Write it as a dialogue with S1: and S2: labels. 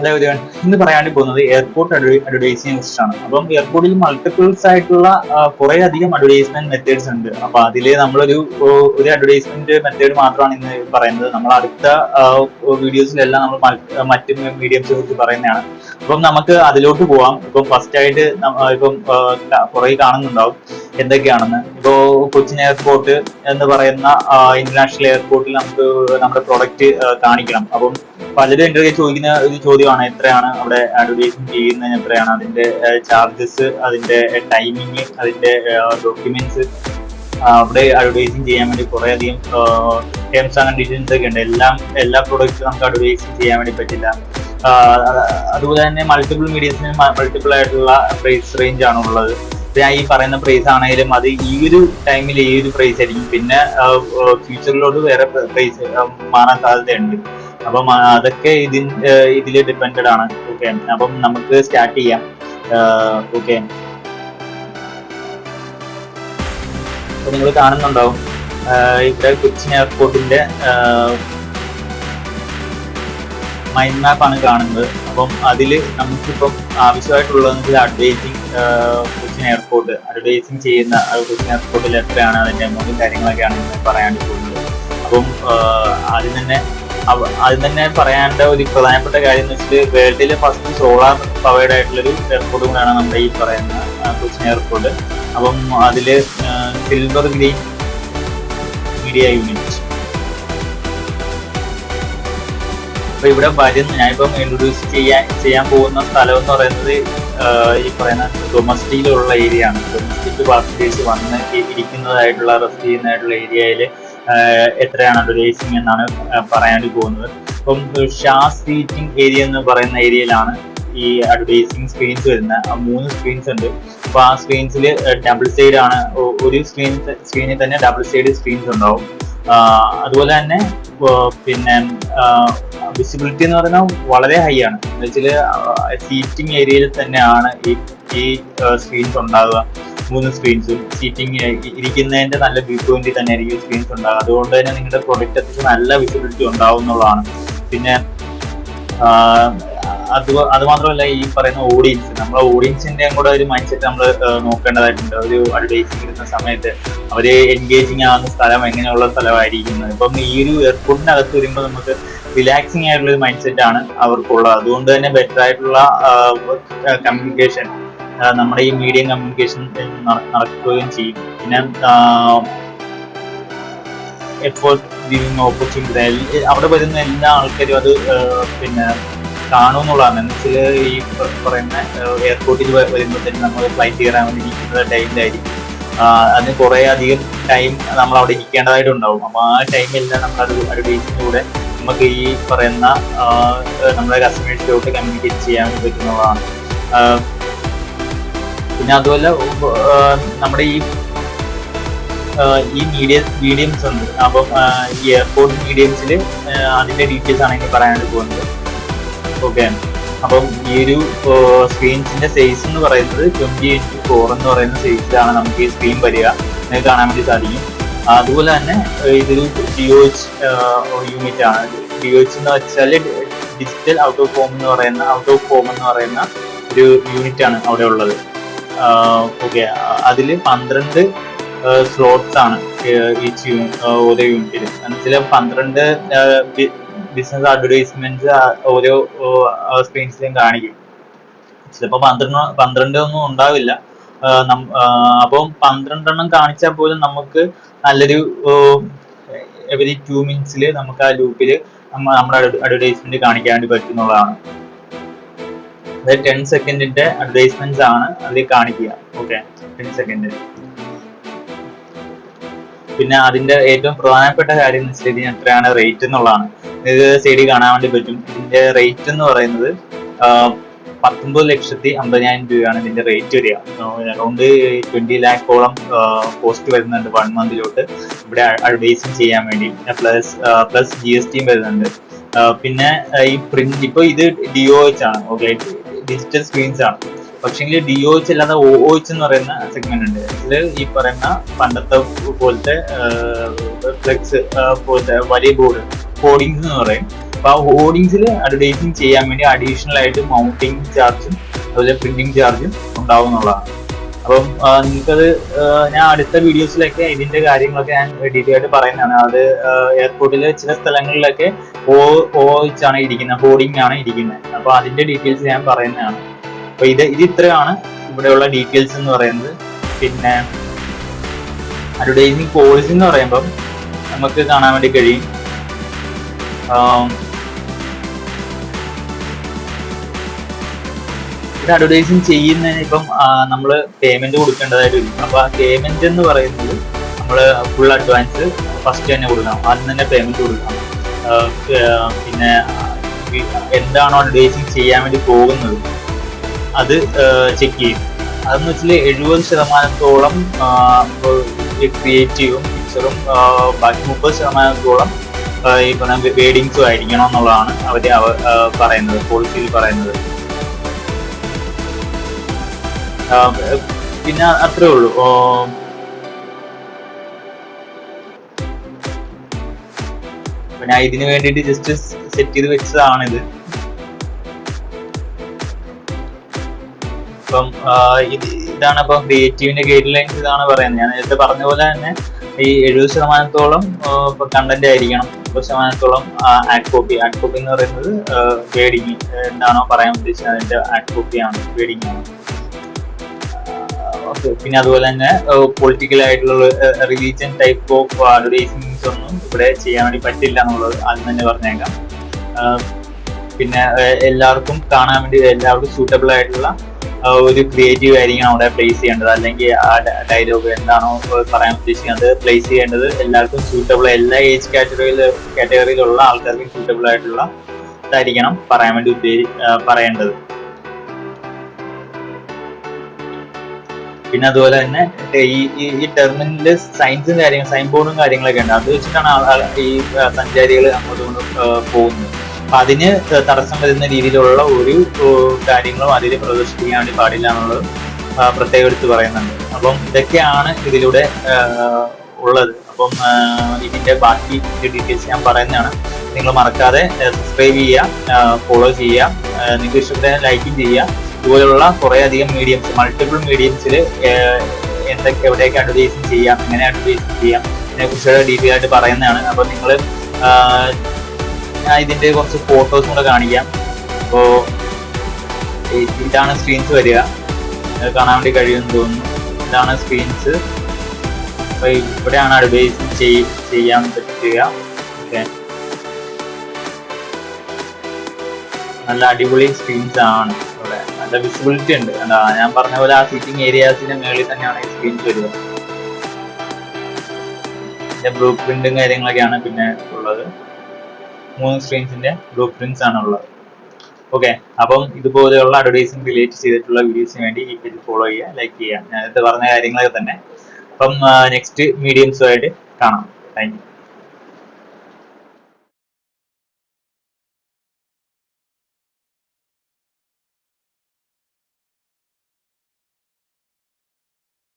S1: Hello everyone, ഇന്ന് പറയാൻ പോകുന്നത് എയർപോർട്ട് അഡ്വർടൈസിങ്ങിനെ കുറിച്ചാണ്. അപ്പം എയർപോർട്ടിൽ മൾട്ടിപ്പിൾസ് ആയിട്ടുള്ള കുറെ അധികം അഡ്വർടൈസ്മെന്റ് മെത്തേഡ്സ് ഉണ്ട്. അപ്പൊ അതില് നമ്മളൊരു അഡ്വർടൈസ്മെന്റ് മെത്തേഡ് മാത്രമാണ് ഇന്ന് പറയുന്നത്. നമ്മൾ അടുത്ത വീഡിയോസിലെല്ലാം നമ്മൾ മറ്റ് മീഡിയംസിനെ കുറിച്ച് പറയുന്നതാണ്. അപ്പം നമുക്ക് അതിലോട്ട് പോവാം. ഇപ്പം ഫസ്റ്റ് ആയിട്ട് ഇപ്പം കുറെ കാണുന്നുണ്ടാവും എന്തൊക്കെയാണെന്ന്. ഇപ്പോ കൊച്ചിൻ എയർപോർട്ട് എന്ന് പറയുന്ന ഇന്റർനാഷണൽ എയർപോർട്ടിൽ നമുക്ക് നമ്മുടെ പ്രൊഡക്റ്റ് കാണിക്കണം. അപ്പം പലരും എൻ്റെ ചോദിക്കുന്ന ഒരു ചോദ്യമാണ്, എത്രയാണ് അവിടെ അഡ്വർടൈസിങ് ചെയ്യുന്നതിന്, എത്രയാണ് അതിന്റെ ചാർജസ്, അതിന്റെ ടൈമിങ്, അതിന്റെ ഡോക്യുമെന്റ്സ്. അവിടെ അഡ്വർടൈസിങ് ചെയ്യാൻ വേണ്ടി കുറെ അധികം ടേംസ് ആൻഡ് കണ്ടീഷൻസ് ഒക്കെ ഉണ്ട്. എല്ലാ പ്രൊഡക്റ്റ്സും നമുക്ക് അഡ്വർടൈസിങ് ചെയ്യാൻ വേണ്ടി പറ്റില്ല. അതുപോലെ തന്നെ മൾട്ടിപ്പിൾ മീഡിയസിന് മൾട്ടിപ്പിൾ ആയിട്ടുള്ള പ്രൈസ് റേഞ്ച് ആണ് ഉള്ളത്. ഞാൻ ഈ പറയുന്ന പ്രൈസ് ആണെങ്കിലും അത് ഈ ഒരു ടൈമിൽ ഈ ഒരു പ്രൈസ് ആയിരിക്കും. പിന്നെ ഫ്യൂച്ചറിലോട്ട് വേറെ പ്രൈസ് മാറാൻ സാധ്യതയുണ്ട്. അപ്പം അതൊക്കെ ഇതില് ഡിപ്പെൻഡഡ് ആണ്. ഓക്കെ, അപ്പം നമുക്ക് സ്റ്റാർട്ട് ചെയ്യാം. ഓക്കെ, അപ്പൊ നിങ്ങൾ കാണുന്നുണ്ടാവും ഇവിടെ കൊച്ചിൻ എയർപോർട്ടിന്റെ മൈൻഡ് മാപ്പ് ആണ് കാണുന്നത്. അപ്പം അതിൽ നമുക്കിപ്പം ആവശ്യമായിട്ടുള്ളത് അഡ്വർടൈസിങ് കൊച്ചിൻ എയർപോർട്ട് അഡ്വർടൈസിങ് ചെയ്യുന്ന കൊച്ചിൻ എയർപോർട്ടിൽ എത്രയാണ് അതിന്റെ എമൗണ്ടും കാര്യങ്ങളൊക്കെയാണ് ഇന്ന് പറയാൻ പോകുന്നത്. അപ്പം ആദ്യം തന്നെ പറയാനുള്ള ഒരു പ്രധാനപ്പെട്ട കാര്യം എന്ന് വെച്ചാൽ വേൾഡിലെ ഫസ്റ്റ് സോളാർ പവേർഡ് ആയിട്ടുള്ളൊരു എയർപോർട്ട് കൂടെയാണ് നമ്മുടെ ഈ പറയുന്ന കൊച്ചിൻ എയർപോർട്ട്. അപ്പം അതില് സിൽവർ ഗ്രീൻ മീഡിയ യൂണിറ്റ്. അപ്പൊ ഇവിടെ ഞാനിപ്പം ഇൻട്രൊഡ്യൂസ് ചെയ്യാൻ പോകുന്ന സ്ഥലം എന്ന് പറയുന്നത് ഈ പറയുന്ന ഡൊമസ്റ്റിക്കിലുള്ള ഏരിയ ആണ്. ഡൊമസ്റ്റിക് പാസഞ്ചേഴ്സ് വന്ന് ഇരിക്കുന്നതായിട്ടുള്ള റെസ്റ്റ് ചെയ്യുന്നതായിട്ടുള്ള ഏരിയയിൽ എത്രയാണ് അഡ്വർടൈസിങ് എന്നാണ് പറയാൻ പോകുന്നത്. അപ്പം ഷാ സീറ്റിംഗ് ഏരിയ എന്ന് പറയുന്ന ഏരിയയിലാണ് ഈ അഡ്വർടൈസിങ് സ്ക്രീൻസ് വരുന്നത്. 3 സ്ക്രീൻസ് ഉണ്ട്. അപ്പൊ ആ സ്ക്രീൻസിൽ ഡബിൾ സൈഡ് ആണ്. ഒരു സ്ക്രീനിൽ തന്നെ ഡബിൾ സൈഡ് സ്ക്രീൻസ് ഉണ്ടാവും. അതുപോലെ തന്നെ പിന്നെ വിസിബിലിറ്റി എന്ന് പറഞ്ഞാൽ വളരെ ഹൈ ആണ്. എന്ന് വെച്ചാല് സീറ്റിംഗ് ഏരിയയിൽ തന്നെയാണ് ഈ സ്ക്രീൻസ് ഉണ്ടാവുക. 3 സ്ക്രീൻസും സീറ്റിംഗ് ഇരിക്കുന്നതിന്റെ നല്ല വ്യൂ പോയിന്റിൽ തന്നെ ആയിരിക്കും സ്ക്രീൻസ് ഉണ്ടാകുക. അതുകൊണ്ട് തന്നെ നിങ്ങളുടെ പ്രൊഡക്റ്റ് അത്യാവശ്യം നല്ല വിസിബിലിറ്റി ഉണ്ടാവും എന്നുള്ളതാണ്. പിന്നെ അത് മാത്രമല്ല, ഈ പറയുന്ന ഓഡിയൻസ്, നമ്മളെ ഓഡിയൻസിന്റെയും കൂടെ ഒരു മൈൻഡ് സെറ്റ് നമ്മൾ നോക്കേണ്ടതായിട്ടുണ്ട്. ഒരു അഡ്വർടൈസിംഗ് ഇടുന്ന സമയത്ത് അവര് എൻഗേജിങ് ആവുന്ന സ്ഥലം എങ്ങനെയുള്ള സ്ഥലമായിരിക്കുന്നത്. ഇപ്പം ഈ ഒരു എയർപോർട്ടിനകത്ത് വരുമ്പോൾ നമുക്ക് റിലാക്സിങ് ആയിട്ടുള്ള ഒരു മൈൻഡ് സെറ്റ് ആണ് അവർക്കുള്ളത്. അതുകൊണ്ട് തന്നെ ബെറ്റർ ആയിട്ടുള്ള കമ്മ്യൂണിക്കേഷൻ, നമ്മുടെ ഈ മീഡിയം കമ്മ്യൂണിക്കേഷൻ നടക്കുകയും ചെയ്യും. പിന്നെ എഫേർട്ട് ഗിവിങ് ഓപ്പർച്യൂണിറ്റി, അവിടെ വരുന്ന എല്ലാ ആൾക്കാരും അത് പിന്നെ കാണുമെന്നുള്ളതാണ്. എന്ന് വെച്ചാൽ ഈ പറയുന്ന എയർപോർട്ടിൽ വരുമ്പോൾ തന്നെ നമ്മൾ ഫ്ലൈറ്റ് കയറാൻ വേണ്ടി ഇരിക്കുന്ന ടൈമിലായിരിക്കും. അതിന് കുറെ അധികം ടൈം നമ്മൾ അവിടെ ഇരിക്കേണ്ടതായിട്ടുണ്ടാവും. അപ്പൊ ആ ടൈമിലെല്ലാം നമ്മൾ അഡ്വർടൈസിങ്ങിലൂടെ നമുക്ക് ഈ പറയുന്ന നമ്മുടെ കസ്റ്റമേഴ്സിലോട്ട് കമ്മ്യൂണിക്കേറ്റ് ചെയ്യാൻ പറ്റുന്നതാണ്. പിന്നെ അതുപോലെ നമ്മുടെ ഈ മീഡിയംസ് ഉണ്ട്. അപ്പം ഈ എയർപോർട്ട് മീഡിയംസിൽ അതിന്റെ ഡീറ്റെയിൽസ് ആണ് ഇനി പറയാനായിട്ട് പോകുന്നത്. ഓക്കെ, അപ്പം ഈ ഒരു സ്ക്രീൻസിന്റെ സൈസ് എന്ന് പറയുന്നത് 20x4 എന്ന് പറയുന്ന സൈസിലാണ് നമുക്ക് ഈ സ്ക്രീൻ വരിക. നിങ്ങൾക്ക് കാണാൻ വേണ്ടി സാധിക്കും. അതുപോലെ തന്നെ ഇതൊരു DOH യൂണിറ്റ് ആണ്. DOH എന്ന് വെച്ചാൽ ഡിജിറ്റൽ ഔട്ട് ഓഫ് ഫോം എന്ന് പറയുന്ന ഒരു യൂണിറ്റ് ആണ് അവിടെ ഉള്ളത്. ഓക്കെ, അതിൽ 12 സ്ലോട്ട്സ് ആണ് ഓരോ യൂണിറ്റിൽ. എന്നുവെച്ചാൽ 12 ബിസിനസ് അഡ്വർടൈസ്മെന്റ്സ് ഓരോ സ്ക്രീൻസിലും കാണിക്കും. ചിലപ്പോൾ 12 ഒന്നും ഉണ്ടാവില്ല. അപ്പം 12 കാണിച്ചാൽ പോലും നമുക്ക് നല്ലൊരു എവരി 2 മിനിറ്റ്സിൽ നമുക്ക് ആ ലൂപ്പിൽ നമ്മുടെ അഡ്വർടൈസ്മെന്റ് കാണിക്കാൻ വേണ്ടി പറ്റുന്നതാണ്. അതായത് 10 സെക്കൻഡിന്റെ അഡ്വർടൈസ്മെന്റ്സ് ആണ് അതിൽ കാണിക്കുക. Okay, 10 second. പിന്നെ അതിന്റെ ഏറ്റവും പ്രധാനപ്പെട്ട കാര്യം എന്ന് വെച്ചാൽ ഇതിന് എത്രയാണ് റേറ്റ് എന്നുള്ളതാണ്. ഇത് സൈഡിൽ കാണാൻ വേണ്ടി പറ്റും. ഇതിന്റെ റേറ്റ് എന്ന് പറയുന്നത് 19,50,000 രൂപയാണ് ഇതിന്റെ റേറ്റ് വരിക. അറൗണ്ട് 20 lakhോളം കോസ്റ്റ് വരുന്നുണ്ട് 1 മന്തിലോട്ട് ഇവിടെ അഡ്വർടൈസിങ് ചെയ്യാൻ വേണ്ടി. പ്ലസ് GST വരുന്നുണ്ട്. പിന്നെ ഈ പ്രിന്റ്, ഇപ്പൊ ഇത് DOH ആണ്. ഓക്കെ, ഡിജിറ്റൽ സ്ക്രീൻസ് ആണ്. പക്ഷെങ്കിൽ DOH അല്ലാതെ OOH എന്ന് പറയുന്ന സെഗ്മെന്റ് ഉണ്ട്. ഇതിൽ ഈ പറയുന്ന പണ്ടത്തെ പോലത്തെ ഫ്ലെക്സ് പോലത്തെ വലിയ ബോർഡ്, കോഡിങ്സ് എന്ന് പറയും. അപ്പൊ ആ ഹോർഡിങ്സിൽ അഡ്വർടൈസിങ് ചെയ്യാൻ വേണ്ടി അഡീഷണൽ ആയിട്ട് മൗണ്ടിങ് ചാർജും അതുപോലെ പ്രിന്റിംഗ് ചാർജും ഉണ്ടാവും എന്നുള്ളതാണ്. അപ്പം നിങ്ങൾക്കത് ഞാൻ അടുത്ത വീഡിയോസിലൊക്കെ ഇതിന്റെ കാര്യങ്ങളൊക്കെ ഞാൻ ഡീറ്റെയിൽ ആയിട്ട് പറയുന്നതാണ്. അത് എയർപോർട്ടിൽ ചില സ്ഥലങ്ങളിലൊക്കെ വെച്ചാണ് ഇരിക്കുന്നത്, ഹോർഡിംഗ് ആണ് ഇരിക്കുന്നത്. അപ്പൊ അതിന്റെ ഡീറ്റെയിൽസ് ഞാൻ പറയുന്നതാണ്. അപ്പൊ ഇത് ഇത്രയാണ് ഇവിടെയുള്ള ഡീറ്റെയിൽസ് എന്ന് പറയുന്നത്. പിന്നെ അഡ്വർടൈസിങ് പോളിസി എന്ന് പറയുമ്പം നമുക്ക് കാണാൻ വേണ്ടി കഴിയും. ഇത് അഡ്വർടൈസിങ് ചെയ്യുന്നതിന് ഇപ്പം നമ്മൾ പേയ്മെന്റ് കൊടുക്കേണ്ടതായിട്ട് വരും. അപ്പൊ ആ പേയ്മെന്റ് എന്ന് പറയുന്നത് നമ്മൾ ഫുൾ അഡ്വാൻസ് ഫസ്റ്റ് തന്നെ കൊടുക്കണം, ആദ്യം തന്നെ പേയ്മെന്റ് കൊടുക്കണം. പിന്നെ എന്താണോ അഡ്വർടൈസിങ് ചെയ്യാൻ വേണ്ടി പോകുന്നത് അത് ചെക്ക് ചെയ്യും. അതെന്ന് വെച്ചാൽ 70% ക്രിയേറ്റീവും പിക്ചറും ബാക്കി 30% ഈ പറഞ്ഞ വേഡിങ്സും ആയിരിക്കണം എന്നുള്ളതാണ് അവര് പറയുന്നത്, പോളിസിയിൽ പറയുന്നത്. പിന്നെ അത്രേ ഉള്ളൂ. ഞാൻ ഇതിന് വേണ്ടിയിട്ട് ജസ്റ്റ് സെറ്റ് ചെയ്ത് വെച്ചതാണിത്. ഇപ്പം ഇതാണ് ഇപ്പം ക്രിയേറ്റീവിന്റെ ഗൈഡ് ലൈൻസ് ഇതാണ് പറയുന്നത്. ഞാൻ നേരത്തെ പറഞ്ഞ പോലെ തന്നെ ഈ 70% ഇപ്പൊ കണ്ടന്റ് ആയിരിക്കണം, 30% ആഡ് കോപ്പി എന്ന് പറയുന്നത് വേഡിങ് എന്താണോ പറയാൻ ഉദ്ദേശിച്ചത് അതിന്റെ ആഡ് കോപ്പിയാണ്, വേഡിങ് ആണ്. പിന്നെ അതുപോലെ തന്നെ പൊളിറ്റിക്കൽ ആയിട്ടുള്ള റിലീജിയൻ ടൈപ്പ് ഓഫ് അഡ്വർടൈസിംഗ്സ് ഒന്നും ഇവിടെ ചെയ്യാൻ വേണ്ടി പറ്റില്ല എന്നുള്ളത് ആദ്യം തന്നെ പറഞ്ഞേക്കാം. പിന്നെ എല്ലാവർക്കും കാണാൻ വേണ്ടി എല്ലാവർക്കും സൂട്ടബിൾ ആയിട്ടുള്ള ഒരു ക്രിയേറ്റീവ് ആയിരിക്കണം അവിടെ പ്ലേസ് ചെയ്യേണ്ടത്. അല്ലെങ്കിൽ ആ ഡയലോഗ് എന്താണോ പറയാൻ ഉദ്ദേശിക്കുന്നത് പ്ലേസ് ചെയ്യേണ്ടത് എല്ലാവർക്കും സൂട്ടബിൾ, എല്ലാ ഏജ് കാറ്റഗറിയിലുള്ള ആൾക്കാർക്കും സൂട്ടബിൾ ആയിട്ടുള്ള ഇതായിരിക്കണം പറയാൻ വേണ്ടി പറയേണ്ടത്. പിന്നെ അതുപോലെ തന്നെ ഈ ടെർമിനലില് സൈൻസും സൈൻ ബോർഡും കാര്യങ്ങളൊക്കെ ഉണ്ട്. അത് വെച്ചിട്ടാണ് ഈ സഞ്ചാരികൾ അങ്ങോട്ടും ഇങ്ങോട്ടും പോകുന്നത്. അപ്പൊ അതിന് തടസ്സം വരുന്ന രീതിയിലുള്ള ഒരു കാര്യങ്ങളും അതിൽ പ്രദർശിപ്പിക്കാൻ വേണ്ടി പാടില്ല എന്നുള്ളത് പ്രത്യേകം എടുത്ത് പറയുന്നുണ്ട്. അപ്പം ഇതൊക്കെയാണ് ഇതിലൂടെ ഉള്ളത്. അപ്പം ഇതിന്റെ ബാക്കി ഡീറ്റെയിൽസ് ഞാൻ പറയുന്നതാണ്. നിങ്ങൾ മറക്കാതെ സബ്സ്ക്രൈബ് ചെയ്യുക, ഫോളോ ചെയ്യുക, നിങ്ങൾക്ക് ഇഷ്ടപ്പെട്ട ലൈക്കും ചെയ്യുക. ഇതുപോലുള്ള കുറെ അധികം മീഡിയംസ്, മൾട്ടിപ്പിൾ മീഡിയംസിൽ എവിടെയൊക്കെ അഡ്വർടൈസിങ് ചെയ്യാം, എങ്ങനെ അഡ്വർടൈസിങ് ചെയ്യാം ഇതിനെ കുറിച്ച് ഡീറ്റെയിൽ ആയിട്ട് പറയുന്നതാണ്. അപ്പൊ നിങ്ങൾ ഞാൻ ഇതിന്റെ കുറച്ച് ഫോട്ടോസും കൂടെ കാണിക്കാം. അപ്പോ ഇതാണ് സ്ക്രീൻസ് വരിക, കാണാൻ വേണ്ടി കഴിയുമെന്ന് തോന്നുന്നു. ഇതാണ് സ്ക്രീൻസ്. അപ്പൊ ഇവിടെയാണ് അഡ്വർടൈസിങ് ചെയ്യാൻ പറ്റുക. ഓക്കെ, നല്ല അടിപൊളി സ്ക്രീൻസ് ആണ്. ഇവിടെ നല്ല വിസിബിലിറ്റി ഉണ്ട്. ഞാൻ പറഞ്ഞ പോലെ ആ സീറ്റിംഗ് ഏരിയാസിന്റെ മേളിൽ തന്നെയാണ് ഈ സ്ക്രീൻസ് വരിക. ഇതിന്റെ ബ്ലൂ പ്രിന്റും കാര്യങ്ങളൊക്കെയാണ് പിന്നെ ഉള്ളത്. 3 സ്ക്രീൻസിന്റെ ബ്ലൂ പ്രിന്റ്സ് ആണ് ഉള്ളത്. ഓക്കെ, അപ്പം ഇതുപോലെയുള്ള അഡ്വർടൈസിംഗ് റിലേറ്റ് ചെയ്തിട്ടുള്ള വീഡിയോസിന് വേണ്ടി ഈ പേജ് ഫോളോ ചെയ്യുക, ലൈക്ക് ചെയ്യുക. ഞാൻ നേരത്തെ പറഞ്ഞ കാര്യങ്ങളൊക്കെ തന്നെ. അപ്പം നെക്സ്റ്റ് മീഡിയംസുമായിട്ട് കാണാം. Thank you.